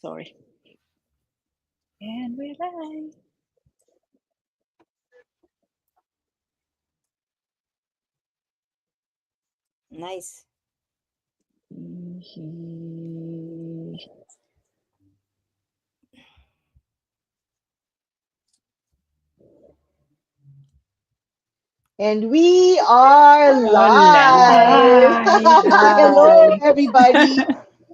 Sorry. And we're live. Nice. And we are live. Live. Hello, Hi. everybody.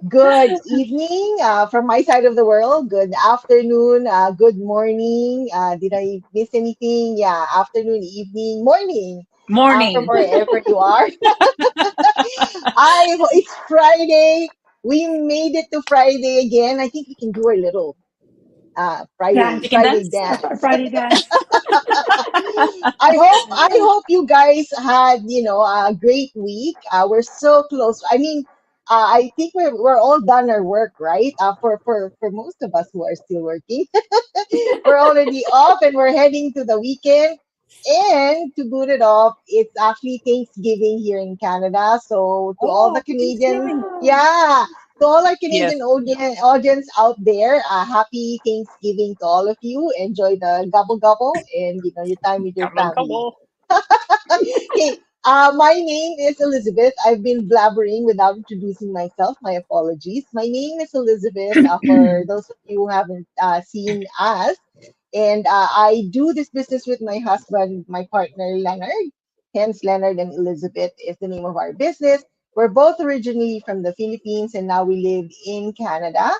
Good evening from my side of the world. Good afternoon. Good morning. Did I miss anything? Yeah, afternoon, evening, morning. From Morning. wherever you are. It's Friday. We made it to Friday again. I think we can do a little We Friday can Friday dance. dance. Friday dance. I hope you guys had, a great week. We're so close. I mean, I think we're all done our work, right? For most of us who are still working, we're already off and we're heading to the weekend. And to boot it off, it's actually Thanksgiving here in Canada. So to all the Oh, Canadians, Thanksgiving. Oh, yeah, to all our Yes. Canadian audience out there, happy Thanksgiving to all of you. Enjoy the gobble gobble and your time with your Gobble, family. gobble. Okay, my name is Elizabeth. I've been blabbering without introducing myself. My apologies. My name is Elizabeth. For those of you who haven't seen us, and I do this business with my husband, my partner Leonard. Hence, Leonard and Elizabeth is the name of our business. We're both originally from the Philippines, and now we live in Canada.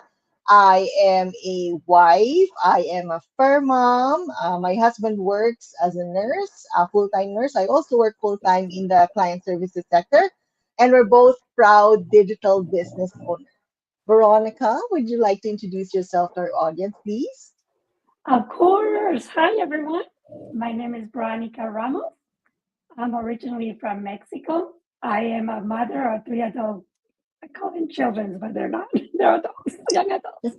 I am a wife. I am a fur mom. My husband works as a nurse, a full time nurse. I also work full time in the client services sector. And we're both proud digital business owners. Veronica, would you like to introduce yourself to our audience, please? of course. Hi, everyone. My name is Veronica Ramos. I'm originally from Mexico. I am a mother of three adult. I call them children, but they're not. They're adults, young adults.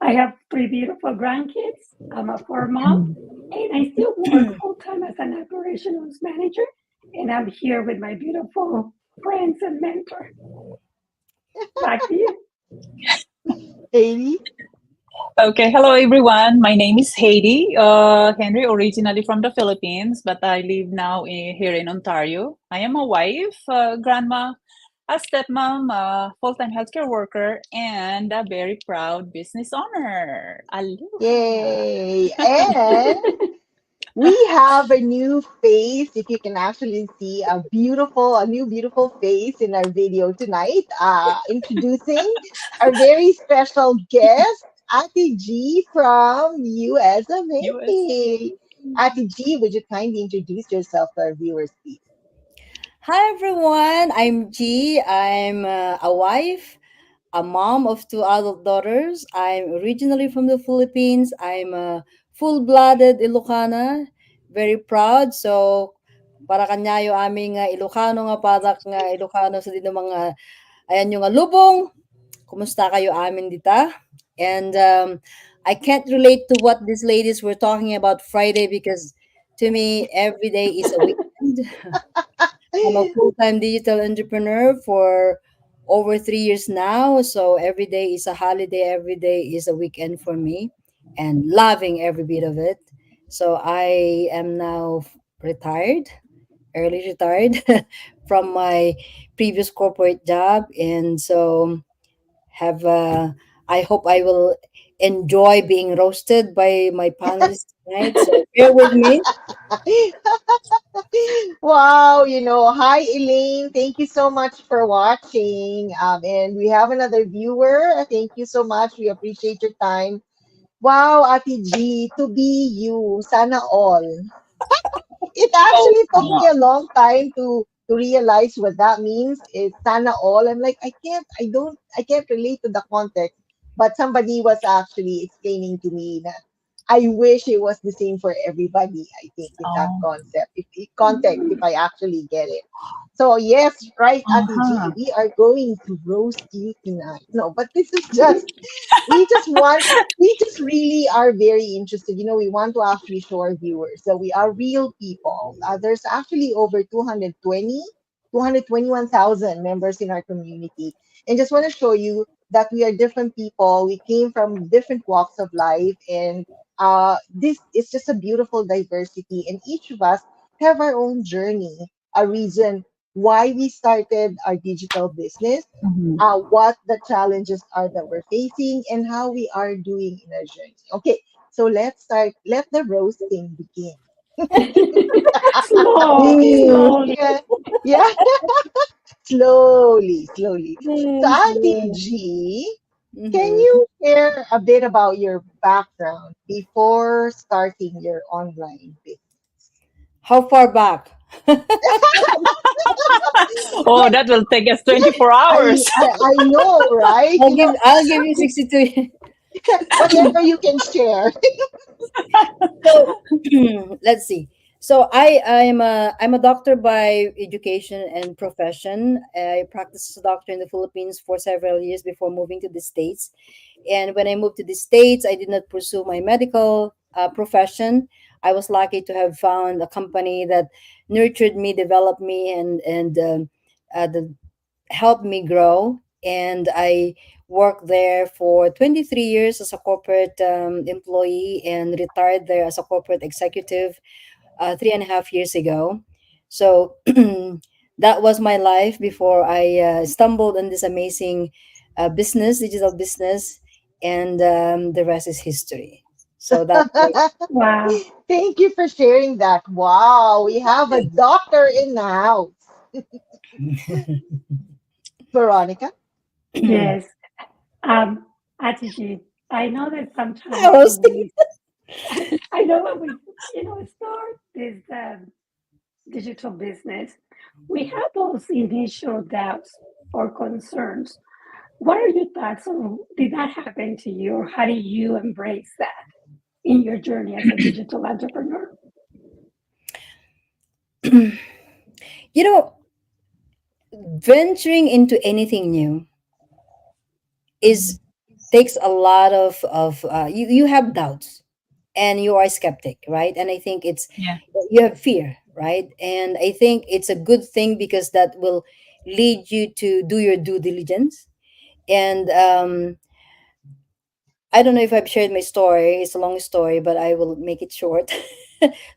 I have three beautiful grandkids. I'm a four mom, and I still work full time as an operations manager. And I'm here with my beautiful friends and mentor. Back to you. Hailey? Okay, hello everyone. My name is Haiti Henry, originally from the Philippines, but I live now here in Ontario. I am a wife, grandma, a stepmom, a full-time healthcare worker, and a very proud business owner. Aloha. Yay! And we have a new face. If you can actually see a new beautiful face in our video tonight. Introducing our very special guest, Ate Gie from US of US. A. Ate Gie, would you kindly introduce yourself to our viewers, please? Hi, everyone. I'm G. I'm a wife, a mom of two adult daughters. I'm originally from the Philippines. I'm a full-blooded Ilocana. Very proud. So, para kanyayo aming Ilocano nga padak nga Ilocano sa dito mga ayan yung lubong. Kumusta kayo amin dita? And I can't relate to what these ladies were talking about Friday because to me every day is a weekend. I'm a full-time digital entrepreneur for over 3 years now. So every day is a holiday, every day is a weekend for me, and loving every bit of it. So I am now retired, early retired from my previous corporate job. And so have I hope I will enjoy being roasted by my panelists tonight. So bear with me. Wow, hi Elaine. Thank you so much for watching. And we have another viewer. Thank you so much. We appreciate your time. Wow, Ate G, to be you, sana all. It Oh, actually took me tama. a long time to realize what that means. It's sana all. I'm like, I can't relate to the context. But somebody was actually explaining to me that I wish it was the same for everybody. I think in that Oh, concept, context, if I actually get it. So yes, right, Ati G, uh-huh. we are going to roast you tonight. No, but this is just we just want we just really are very interested. We want to actually show our viewers that we are real people. There's actually over 221,000 members in our community. and just want to show you that we are different people. We came from different walks of life, and this is just a beautiful diversity. And each of us have our own journey, a reason why we started our digital business, Mhm. what the challenges are that we're facing, and how we are doing in our journey. Okay, so let's start. Let the roasting begin. Mm. Slowly. Yeah, yeah, slowly, slowly. So, Mm, Ate slow. G, can Mhm. you share a bit about your background before starting your online business? How far back? Oh, that will take us 24 I, hours. I I know, right? I'll give you 62. Whatever you can share. So let's see. So I'm a doctor by education and profession. I practiced as a doctor in the Philippines for several years before moving to the States. And when I moved to the States, I did not pursue my medical profession. I was lucky to have found a company that nurtured me, developed me, and helped me grow. And I worked there for 23 years as a corporate employee and retired there as a corporate executive 3.5 years ago. So that was my life before I stumbled on this amazing business, digital business, and the rest is history. So that. Wow. Thank you for sharing that. Wow, we have a doctor in the house. Veronica? Yes. Um, Ate Gie, I know that I sometimes was when we, I know when we, start this digital business, we have those initial doubts or concerns. What are your thoughts on did that happen to you, or how do you embrace that in your journey as a digital entrepreneur? you know, venturing into anything new Mhm. is takes a lot of you have doubts and you are skeptic, right? And I think it's Yeah. you have fear, right? And I think it's a good thing because that will lead you to do your due diligence. And I don't know if I've shared my story. It's a long story, but I will make it short.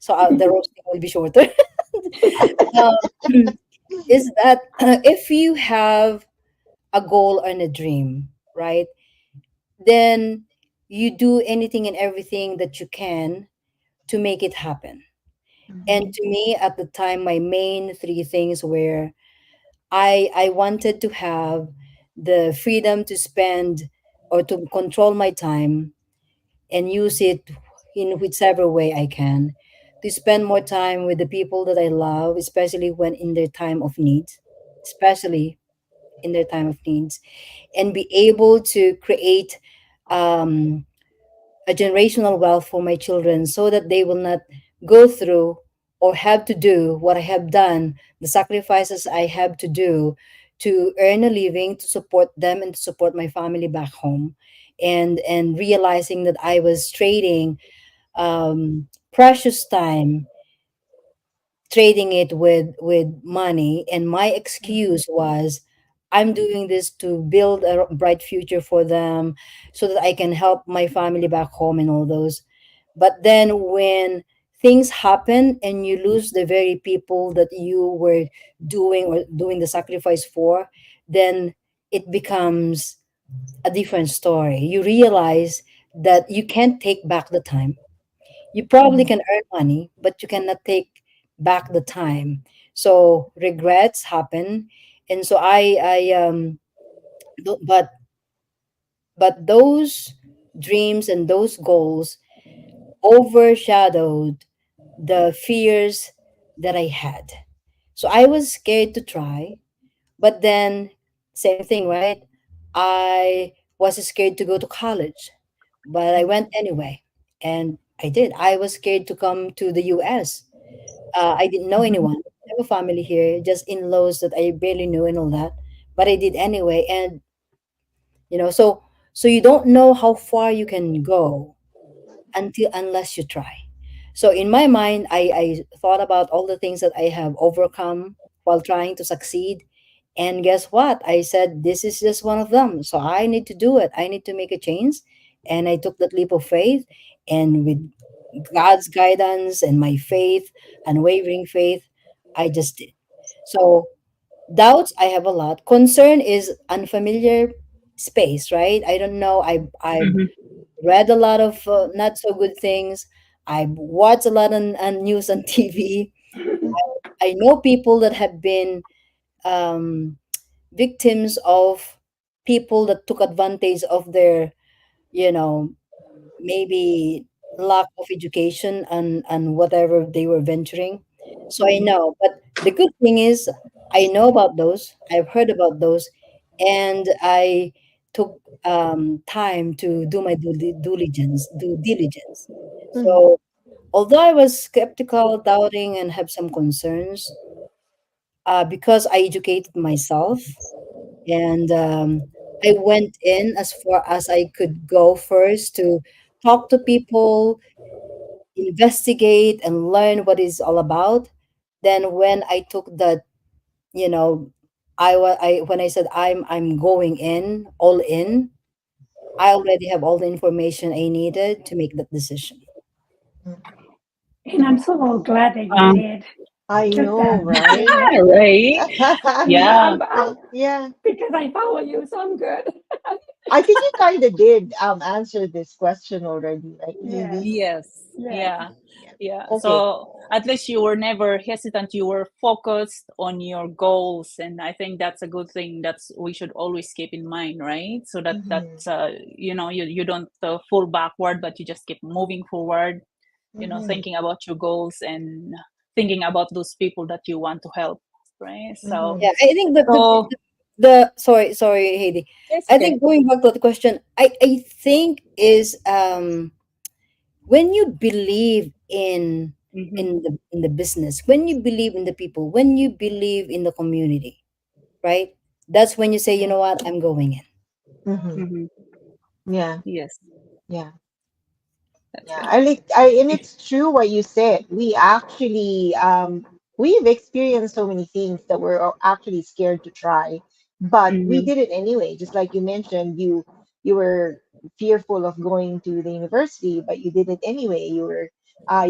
So the roasting will be shorter. um, is that if you have a goal and a dream, right? Then you do anything and everything that you can to make it happen. And Mhm. to me, at the time, my main three things were I wanted to have the freedom to spend or to control my time and use it in whichever way I can to spend more time with the people that I love, especially when in their time of need, especially in their time of needs, and be able to create um, a generational wealth for my children so that they will not go through or have to do what I have done, the sacrifices I have to do to earn a living to support them and to support my family back home. And realizing that I was trading precious time, trading it with money, and my excuse was I'm doing this to build a bright future for them so that I can help my family back home and all those. But then when things happen and you lose the very people that you were doing the sacrifice for, then it becomes a different story. You realize that you can't take back the time. You probably Mhm. can earn money, but you cannot take back the time. So regrets happen. And so th- but but those dreams and those goals overshadowed the fears that I had. So I was scared to try, but then same thing, right? I was scared to go to college, but I went anyway. And I did. I was scared to come to the US. I didn't know Mhm. anyone. I have a family here, just in-laws that I barely knew and all that. But I did anyway. And so you don't know how far you can go until unless you try. So in my mind, I thought about all the things that I have overcome while trying to succeed, And guess what? I said, this is just one of them. So I need to do it. I need to make a change. And I took that leap of faith. And with God's guidance and my faith, unwavering faith, I just did. So doubts, I have a lot. Concern is unfamiliar space, right? I don't know. I've Mhm. read a lot of not so good things. I've watched a lot on news on TV. I know people that have been um, victims of people that took advantage of their, you know, maybe lack of education and whatever they were venturing. So I know, but the good thing is I know about those. I've heard about those, and I took time to do my due diligence. Mhm. So although I was skeptical, doubting, and have some concerns, because I educated myself and I went in as far as I could go first to talk to people, investigate, and learn what it's all about. Then when I took that, you know, I when I said I'm going in all in, I already have all the information I needed to make that decision. And I'm so glad that you Um, did I took know, that right? yeah, decision. right. Yeah. Yeah. Because I follow you, so I'm good. I think you kind of did answer this question already, right, Yes, Heidi? Yes. yes. Yeah. Yeah. Yeah. Okay. So at least you were never hesitant. You were focused on your goals, and I think that's a good thing. That's we should always keep in mind, right? So that Mm-hmm. that's you don't fall backward, but you just keep moving forward. Mm-hmm. Thinking about your goals and thinking about those people that you want to help, right? So Mm-hmm. Yeah, I think so the sorry, Heidi. it's I okay. think going back to the question, I think is when you believe Mm-hmm. in the business, when you believe in the people, when you believe in the community, right? That's when you say, you know what, I'm going in. Mm-hmm. Mm-hmm. Yeah. Yes, Yeah. that's Yeah, right. and it's true what you said. We actually, we've experienced so many things that we're actually scared to try, but we Mm-hmm. did it anyway. Just like you mentioned, you were fearful of going to the university, but you did it anyway. You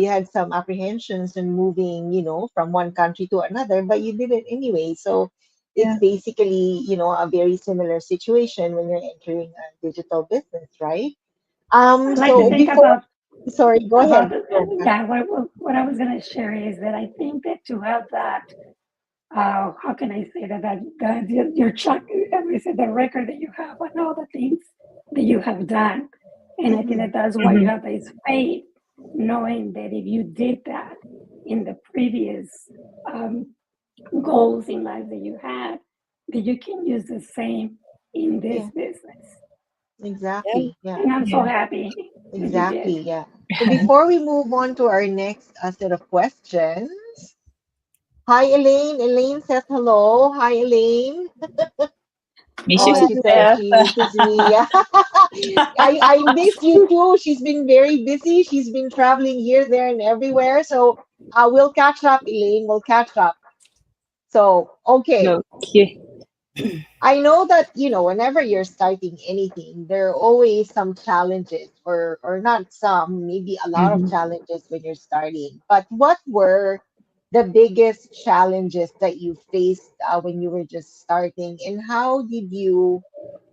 had some apprehensions in moving, from one country to another, but you did it anyway. So it's Yeah. basically, a very similar situation when you're entering a digital business, right? I like to So think before Sorry, go about ahead. the, Go. yeah. What I was going to share is that I think that to have that, how can I say that your track, as we said, the record that you have on all the things that you have done, and I think Mm-hmm. that that's why you Mm-hmm. have this faith, knowing that if you did that in the previous um, goals in life that you had, that you can use the same in this Yeah, business. Yeah. exactly. Yeah, And I'm so Yeah. happy that you exactly. did. Yeah. So before we move on to our next set of questions, hi Elaine. Elaine says hello. Hi Elaine. Miss you Oh, too, she said Steph. she misses me. Yeah. I miss you too. She's been very busy. She's been traveling here, there, and everywhere. So we'll catch up, Elaine. We'll catch up. So okay. Okay. I know that, whenever you're starting anything, there are always some challenges, or not some, maybe a lot of Mm-hmm. challenges when you're starting. But what were the biggest challenges that you faced when you were just starting, and how did you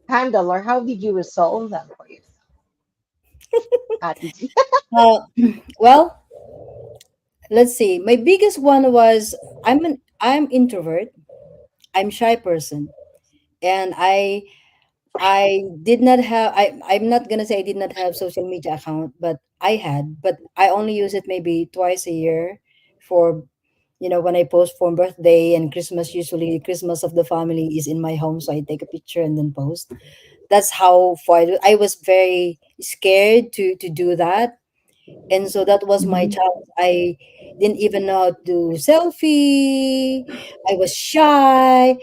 handle, or how did you resolve them for yourself, Ate Gie? Uh, well, let's see. My biggest one was I'm introvert. I'm shy person, and I did not have I'm not gonna say I did not have social media account, but I had, but I only use it maybe twice a year for when I post for birthday and Christmas. Usually Christmas of the family is in my home, so I take a picture and then post. That's how far I was very scared to do that. And so that was my Mm-hmm. challenge. I didn't even know how to do selfie. I was shy.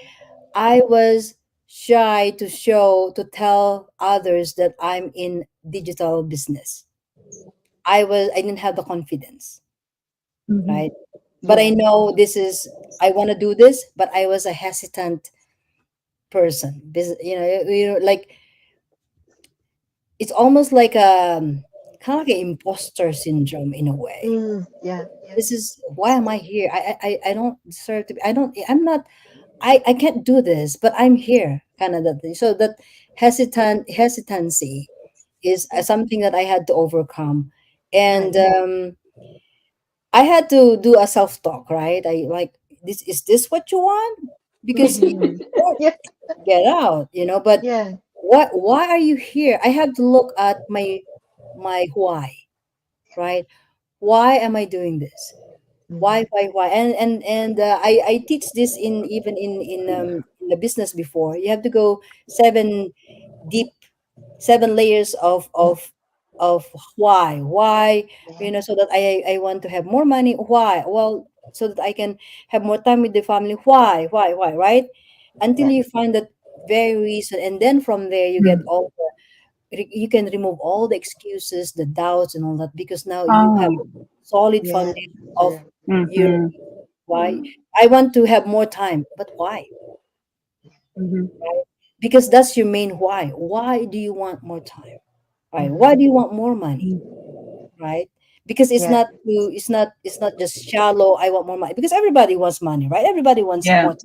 I was shy to tell others that I'm in digital business. I didn't have the confidence, Mm-hmm. right? But I Yeah. know this is I want to do this, but I was a hesitant. person. Like it's almost like kind of like an imposter syndrome in a way. Yeah. This is why am I here? I don't deserve to be. I don't. I'm not. I can't do this, but I'm here. Kind of that thing. So that hesitancy is Yeah. something that I had to overcome, and Right. I had to do a self talk. Right? I like this. Is this what you want? Because if Mm-hmm. you don't, Yeah. get out. But Yeah. what? Why are you here? I have to look at my why. Right? Why am I doing this? Mm-hmm. Why? And I teach this in even in the business before. You have to go seven deep, 7 layers of why, Yeah. so that I want to have more money. Why? Well, so that I can have more time with the family. Why, right? Until Yeah. you find that very reason, and then from there you get Mm. all you can remove all the excuses, the doubts, and all that, because now you have Oh. solid Yeah. foundation of True. your Mm-hmm. why. I want to have more time, but why? Mm-hmm. Right? Because that's your main why. Why do you want more time? Right? Why Mm-hmm. do you want more money? Right? Because Yeah. it's not just shallow. I want more money because everybody wants money, right? Everybody wants Yeah. more.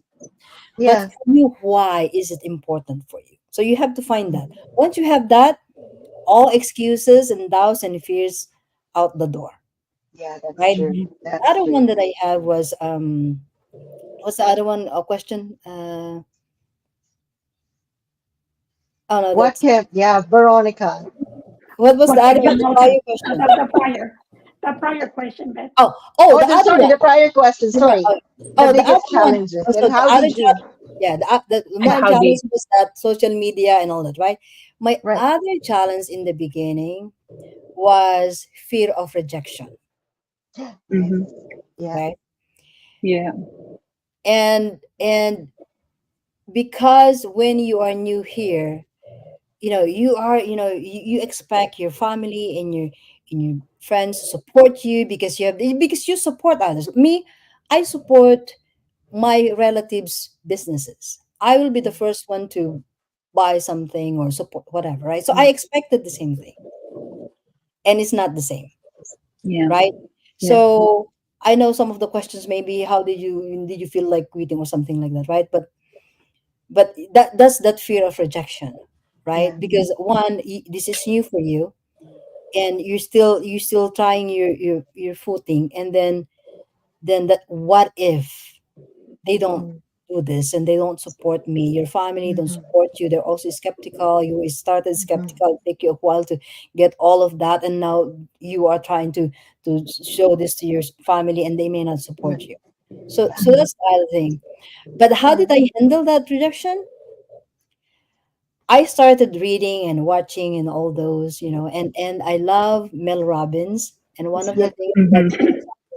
But Yeah. for you, why is it important for you? So you have to find that. Once you have that, all excuses and doubts and fears out the door. Yeah. That's Right? true. Mm-hmm. The That's other true. one that I have was what's the other one? A question? Oh no, What that's can, yeah, Veronica. what was the What other kept you one? The motivated? prior question. The prior question, Beth. Oh, Oh, the other sorry, one. the prior question. The, pri- Sorry. oh, The the other biggest one. challenges Oh, and so the how other did you? yeah, And my how challenge did? was that social media and all that, right? My Right. other challenge in the beginning was fear of rejection, Yes. Mm-hmm. Yeah. right? Yeah. And because when you are new here, you are, you expect your family and your friends to support you because you support others. Me, I support my relatives' businesses. I will be the first one to buy something or support whatever, right? So I Mm. expected the same thing, and it's not the same, Yeah. right? Yeah. So I know some of the questions maybe how did you feel like quitting or something like that, right? But that's that fear of rejection, right? Yeah. Because one, this is new for you, and you're still trying your footing, and then that what if they don't Mm. do this and they don't support me, your family don't Mm-hmm. support you, they're also skeptical, you started Mm-hmm. skeptical, it take you a while to get all of that, and now you are trying to show this to your family and they may not support Right. you. So Mm-hmm. that's the other thing. But how Yeah. did I handle that rejection? I started reading and watching and all those, and I love Mel Robbins, and one of the Yes. things that Mm-hmm.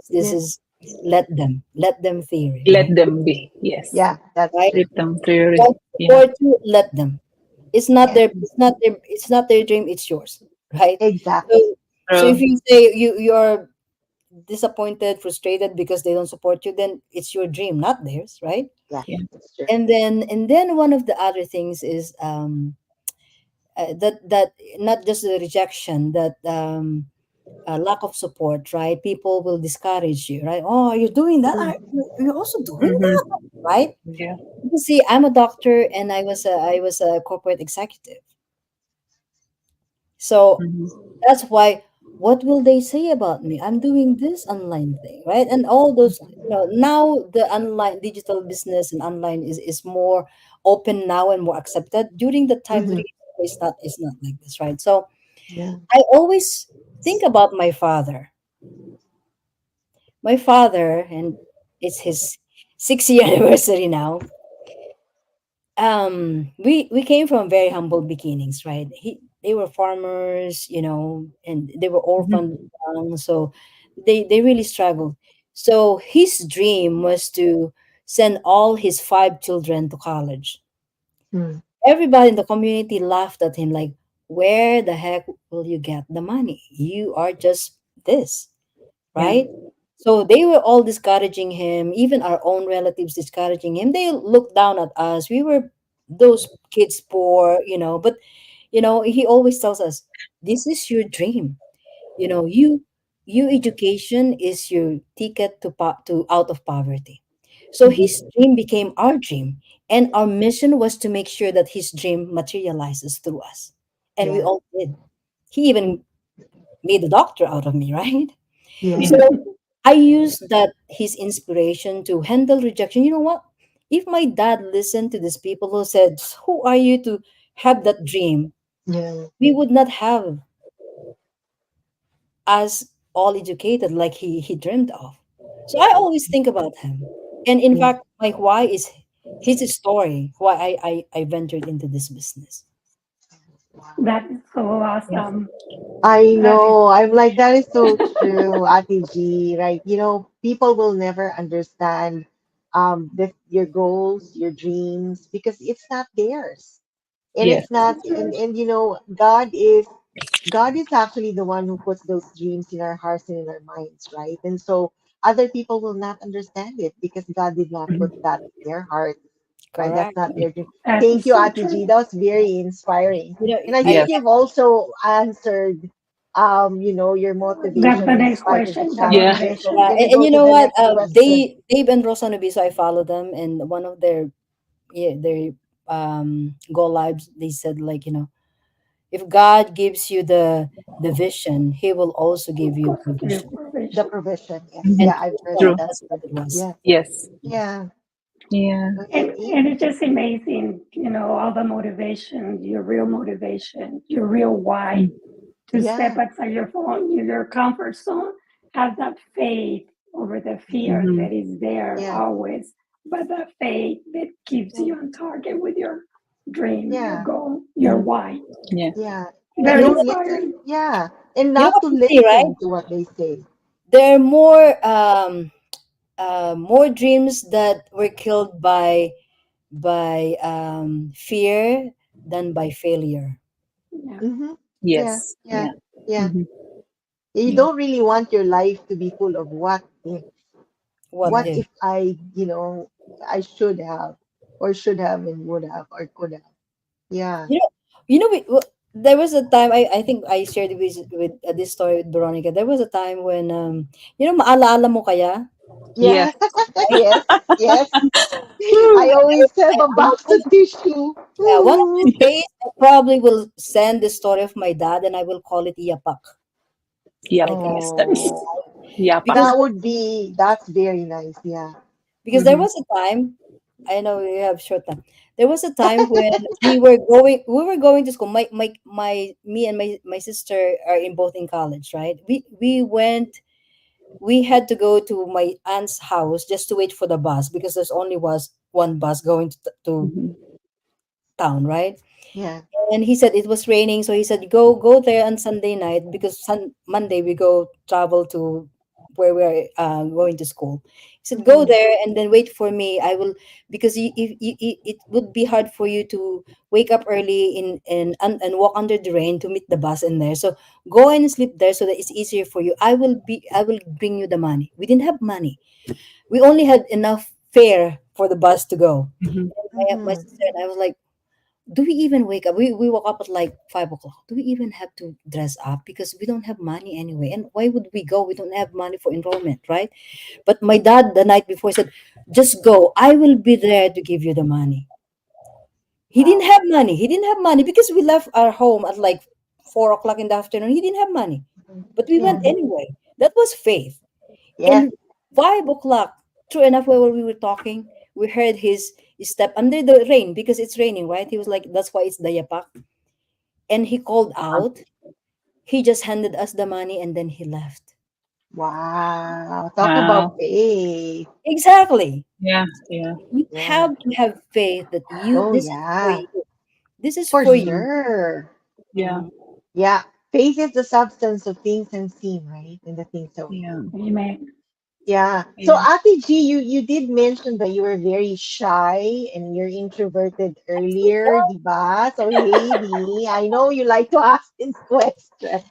this Yes. is let them theory, Let right? them be. Yes. Yeah. That's Right? true. Let them theory. Don't Yeah. support you, let them. It's not Yeah. their it's not their dream, it's yours, right? Exactly. So so if True. you say you're disappointed, frustrated because they don't support you, then it's your dream, not theirs, right? Yeah. Yeah. That's true. And then one of the other things is that not just the rejection, that lack of support, right? People will discourage you, right? Oh, you're doing that. Mm. You're also doing that, Mm-hmm. right? Yeah. You see, I'm a doctor and I was a corporate executive. So Mm-hmm. that's why, what will they say about me? I'm doing this online thing, right? And all those, now the online digital business and online is more open now and more accepted. During the time, Mm-hmm. 3 years ago, it's not like this, right? So Yeah. I always think about my father. My father, and it's his 6 year anniversary now. We came from very humble beginnings, right? They were farmers, and they were orphaned, Mm-hmm. so they really struggled. So his dream was to send all his 5 children to college. Mm. Everybody in the community laughed at him like, where the heck will you get the money? You are just this, Yeah. right? So they were all discouraging him, even our own relatives discouraging him. They looked down at us. We were those kids poor, but he always tells us, this is your dream. You education is your ticket to out of poverty. So his Mhm. dream became our dream, and our mission was to make sure that his dream materializes through us, and we Yeah. all did. He even made a doctor out of me, right? So Yeah. Mhm. I used that his inspiration to handle rejection. You know what? If my dad listened to these people who said, "Who are you to have that dream?" Yeah. we would not have as all educated like he dreamed of. So I always think about him. And in Yeah. fact, my why is his story, why I ventured into this business. Wow. That is so Yeah. awesome. I That is know. I'm like, that is so true, Ate G, right? People will never understand your goals, your dreams, because it's not theirs. And Yes. it's not, so true. and God is actually the one who puts those dreams in our hearts and in our minds, right? And so other people will not understand it because God did not put Mhm. that in their heart, right? That's Correct. not their dream. That Thank is you, so Ate G. true. That was very inspiring. You know, And I I think Yes. you've also answered, your That's the motivation in next spite of the question, the Yeah. challenges. So motivation. we're yeah, gonna and go you to know the what? next question. Dave and Rosanobi, so I follow them, and one of their go lives, they said, like, if God gives you the vision, He will also give you Also give you provision. The provision. provision, yes. And Mhm. Yeah, I've heard well, True. that that's what too. it was. Yeah, Yes. yeah. Yeah. And it's just amazing, all the motivation, your real motivation, your real why Mm. to step Yeah, outside your comfort zone, have that faith over the fear Mhm. that is there yeah, always, but the faith that keeps yeah, you on target with your dream, your yeah. goal, your Mhm. why. Yeah. Yeah. And And Very you know don't what? listen. inspiring. Yeah. And You know not what to they say, right? listen to what they say. There are more dreams that were killed by fear than by failure. Yeah. Mm-hmm. Yeah. Yes. Yeah. Yeah. Yeah. Mhm. You Yeah. don't really want your life to be full of what if. What What Yeah. if? if I should have, or should have, and would have, or could have. Yeah. You know, there was a time, I think I shared with this story with Veronica. There was a time when maalaala mo kaya, Yeah. Yeah. Yes. Yes. I Woo. always have a And box of tissue. yeah, one of these Yeah. days I probably will send the story of my dad, and I will call it Iyapak. Yep. Like Nice. Nice. Yep. because That's very nice. Yeah. there Mhm. was a time, I know we have short time. There was a time when we were going to school. My me and my sister are in both in college, right? We had to go to my aunt's house just to wait for the bus because there's only was one bus going to Mhm. town, right? Yeah. And he said it was raining, so he said go there on Sunday night because Monday we go travel to where we're going to school. He said go Mm-hmm. there and then wait for me. I will, because it would be hard for you to wake up early and walk under the rain to meet the bus in there. So go and sleep there so that it's easier for you. I will bring you the money. We didn't have money. We only had enough fare for the bus to go. Mhm. My Mm-hmm. sister and I was like, do we even wake up? We woke up at like 5 o'clock. Do we even have to dress up? Because we don't have money anyway. And why would we go? We don't have money for enrollment, right? But my dad the night before said, just go. I will be there to give you the money. He didn't Wow. have money. He didn't have money because we left our home at like 4 o'clock in the afternoon. He didn't have money. Mhm. But we went Yeah. Mhm. anyway. That was faith. Yes. And 5 o'clock, true enough, while we were talking, we heard his step under the rain because it's raining, right? He was like, that's why it's Dayapak. And he called out. He just handed us the money and then he left. Wow. Talk about Wow. faith. Exactly. Yeah. Yeah. You Yeah. have to have faith that Oh, this is for yeah. you. This is For for you. Mhm. sure. Yeah. Mhm. Yeah. Faith is the substance of things unseen, right? And the things that we Yeah. hope for. Amen. Yeah. So, Yeah. Ate G, you did mention that you were very shy and you're introverted earlier, di ba? So, Heidi, I know you like to ask this question.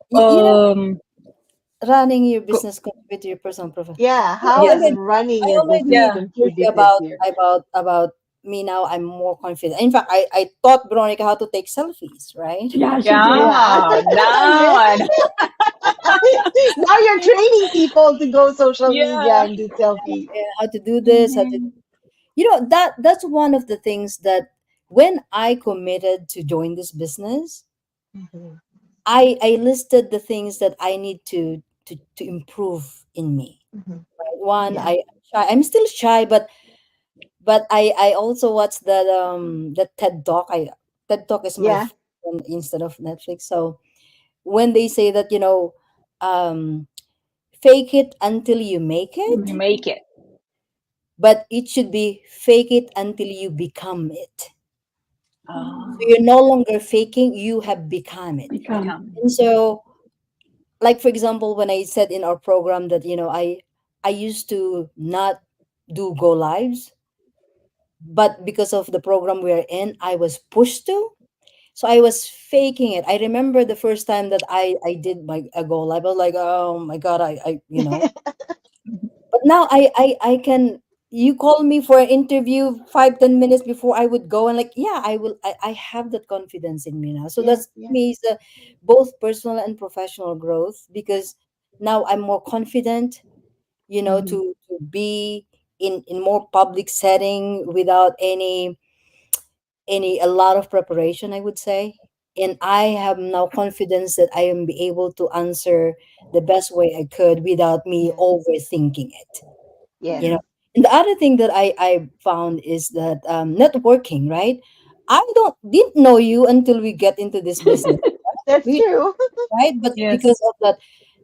You know, Um. running your Co- business contribute to your personal profile? Yeah, I how Yes. does already, running I your business already Yeah. told you contributed to your about me now. I'm more confident. In fact, I taught Veronica how to take selfies, right? Yeah, she did. yeah. Yeah. Now. Yeah. Now you're training people to go social media Yeah. and do selfies. And how to do this, how to, Mhm. that's one of the things that when I committed to join this business, Mhm, I listed the things that I need to improve in me. mhm. Right? One, Yeah. I'm still shy, but I also watched the TED Talk. TED Talk is my Yeah. phone instead of Netflix. So when they say that, um fake it until you make You it, You make it. make it. but it should be fake it until you become it. So Oh, you're no longer faking, you have become it. Become. become. And so, like for example, when I said in our program that, I used to not do go lives, but because of the program we are in, I was pushed to. So I was faking it. I remember the first time that I did my a go live. I was like, oh my god, Mhm. But now I can. You call me for an interview 5-10 minutes before I would go, and like, yeah, I have that confidence in me now. So Yeah. that's to Yeah. me is both personal and professional growth, because now I'm more confident, Mhm. to be in more public setting without any a lot of preparation, I would say. And I have now confidence that I am be able to answer the best way I could without me Yes. overthinking it. Yes. you know Yeah. and the other thing that I found is that, networking, right? I didn't know you until we get into this business. That's We true. Right? But because Yes. of that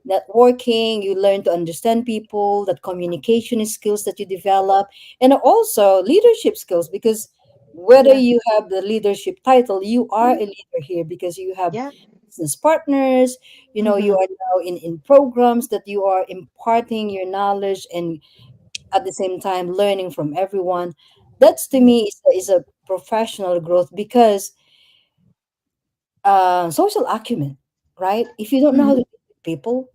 networking, you learn to understand people, that communication is skills that you develop, and also leadership skills, because whether Yeah. you have the leadership title, you are a leader here because you have Yeah. business partners, you Hmm. are now in programs that you are imparting your knowledge, and at the same time learning from everyone. That's to Yeah. me is a professional growth, because social acumen, right? If you don't know how to Mhm. deal with people,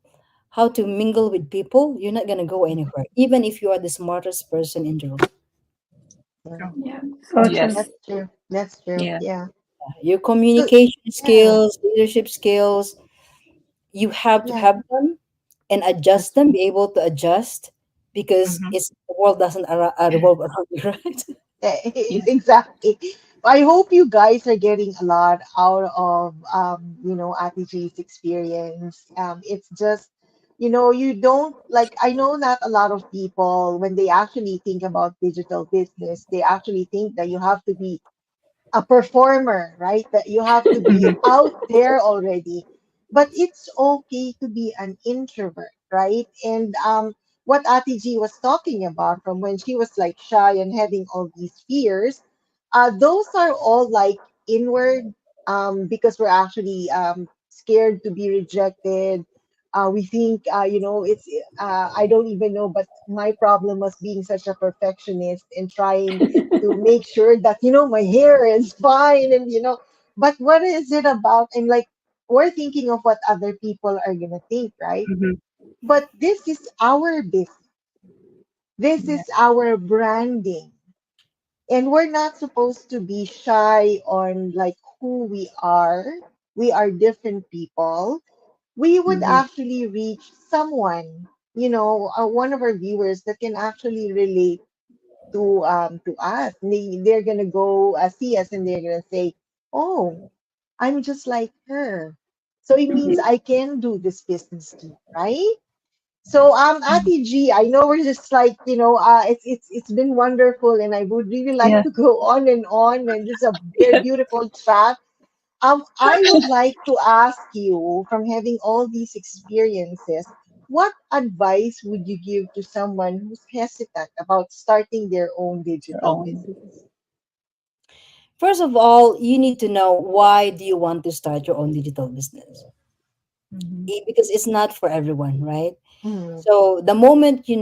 how to mingle with people, you're not gonna go anywhere, even if you are the smartest person in the room. Yeah. Oh, Yeah, so true. yes. That's true. That's true. Yeah. Yeah. Your So communication yeah. skills, leadership skills, you have to Yeah. have them and That's adjust them, be able to adjust, because Mhm. it's the world doesn't revolve around you, right? Yes. exactly. I hope you guys are getting a lot out of Ate G's experience. It's just, you don't like. I know that a lot of people, when they actually think about digital business, they actually think that you have to be a performer, right? That you have to be Mhm. out there already. But it's okay to be an introvert, right? And what Ati G was talking about from when she was like shy and having all these fears, those are all like inward, because we're actually scared to be rejected. We think, I don't even know, but my problem was being such a perfectionist and trying to make sure that my hair is fine, and but what is it about? And like, we're thinking of what other people are gonna think, right? Mhm. But this is our business, this Yeah. is our branding, and we're not supposed to be shy on like who we are. We are different people. We would Mhm. actually reach someone, one of our viewers that can actually relate to us. They're gonna go see us and they're gonna say, "Oh, I'm just like her." So it means Mhm. I can do this business too, right? So Mhm. Ati G, I know we're just like, it's been wonderful, and I would really like Yeah. to go on, and this is a very Yes. beautiful chat. I would like to ask you, from having all these experiences, what advice would you give to someone who's hesitant about starting their own Your digital own business? business. First of all, you need to know why do you want to start your own digital business. Mhm. Because it's not for everyone, right? Mm, So the moment you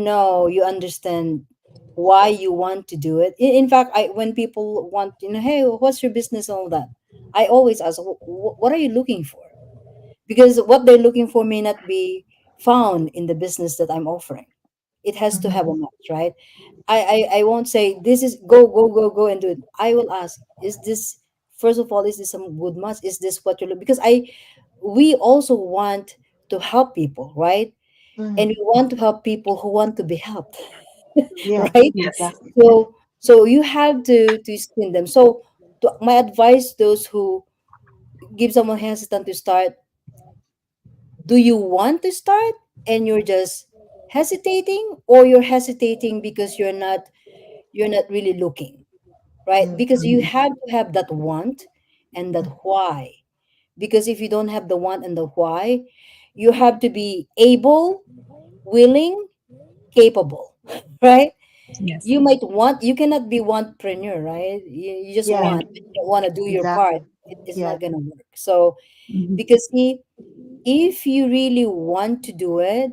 understand why you want to do it. In fact, when people want, hey, what's your business and all that, I always ask, what are you looking for? Because what they're looking for may not be found in the business that I'm offering. It has to have Mm-hmm. a match, right? I won't say this is go, go, go, go and do it. I will ask, is this, first of all, is this some good match? Is this what you're looking? Because we also want to help people, right? And Mm-hmm. we want to help people who want to be helped, Yeah, right? Yes. exactly. So you have to screen them. So my advice, those who give someone hesitant to start, do you want to start and you're just hesitating, or you're hesitating because you're not really looking, right? Mm, Because you Mhm. have to have that want and that why. Because if you don't have the want and the why, you have to be able, willing, capable, right? Yes. You cannot be wantrepreneur, right? You just yeah, Yeah. want, you don't want to do your part. exactly. It's Yeah. not gonna work. So Mhm. because see, if you really want to do it,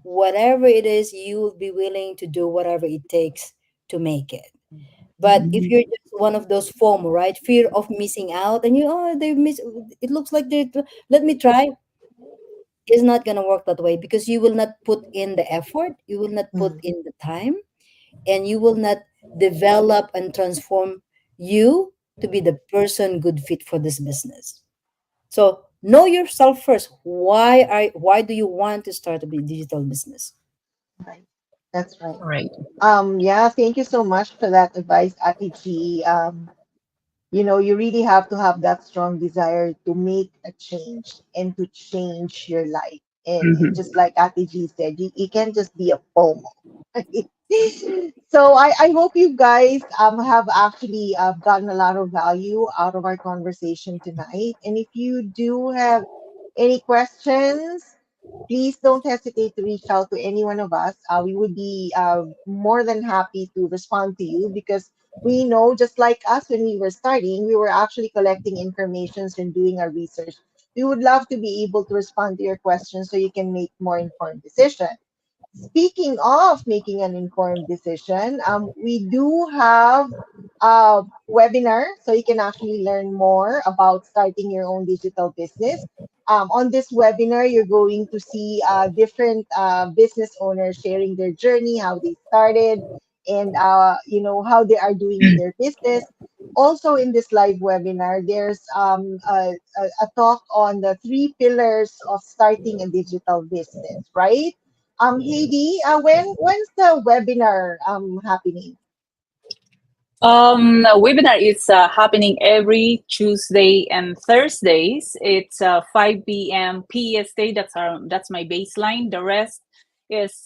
whatever it is, you will be willing to do whatever it takes to make it. But Mm-hmm. if Mhm. you're just one of those FOMO, right, fear of missing out, and they miss, it looks like they, let me try, it's not gonna work that way, because you will not put in the effort, you will not put Mm, in the time, and you will not develop and transform you to be the person good fit for this business. So know yourself first. Why do you want to start a digital business? right. That's right. Right. Yeah, thank you so much for that advice, Ate Gie. You really have to have that strong desire to make a change and to change your life. And Mhm. just like Ate G said, you can't just be a FOMO. So I hope you guys have actually gotten a lot of value out of our conversation tonight. And if you do have any questions, please don't hesitate to reach out to any one of us. We would be more than happy to respond to you, because we know, just like us when we were starting, we were actually collecting information and doing our research. We would love to be able to respond to your questions so you can make more informed decisions. Speaking of making an informed decision, we do have a webinar, so you can actually learn more about starting your own digital business. On this webinar, you're going to see different business owners sharing their journey, how they started, and how they are doing in their business. Also, in this live webinar, there's a talk on the three pillars of starting a digital business, right? Heidi, when's the webinar happening? Webinar is happening every Tuesday and Thursdays. It's 5 p.m. PST. That's my baseline. The rest is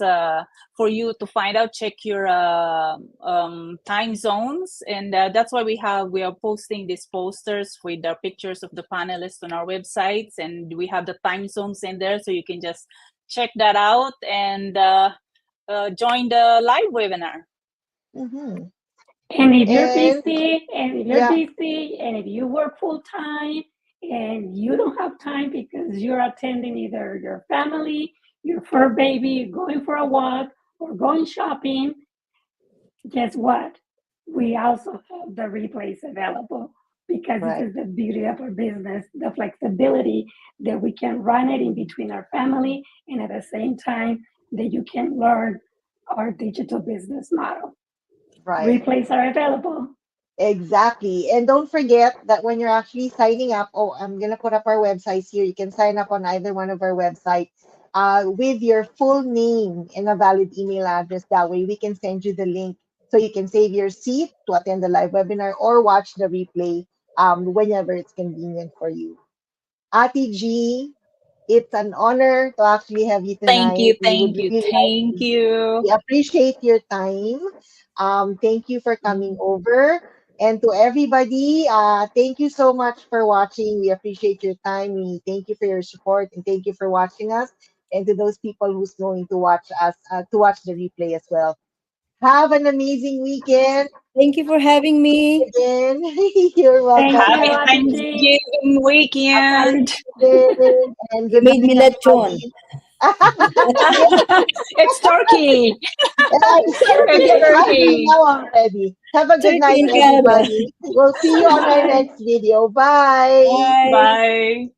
for you to find out. Check your time zones, and that's why we are posting these posters with the pictures of the panelists on our websites, and we have the time zones in there, so you can just check that out and join the live webinar. Mm-hmm. And if you're And busy, and if you're yeah, busy, and if you work full time, and you don't have time because you're attending either your family, your fur baby, going for a walk, or going shopping, guess what? We also have the replays available, because this right, is the beauty of our business, the flexibility that we can run it in between our family, and at the same time that you can learn our digital business model. right. Replays are available. Exactly. And don't forget that when you're actually signing up, oh, I'm gonna put up our websites here. You can sign up on either one of our websites with your full name and a valid email address. That way we can send you the link so you can save your seat to attend the live webinar or watch the replay whenever it's convenient for you. Ati G, it's an honor to actually have you Thank you, tonight. We would thank you, really like thank to, you. we appreciate your time. Thank you for coming over. And to everybody, thank you so much for watching. We appreciate your time. We thank you for your support and thank you for watching us. And to those people who's going to watch us, to watch the replay as well. Have an amazing weekend. Thank you for having me. Again, you're welcome. Thank you, Happy Ate Gie. Thanksgiving Happy weekend. Thanksgiving and You good made me night, lechon. everybody. It's turkey. I'm sorry, It's you're Turkey. hungry turkey. now already. Have a good Turkey night, in Canada. everybody. We'll see you on our Bye. next video. Bye. Bye. Bye.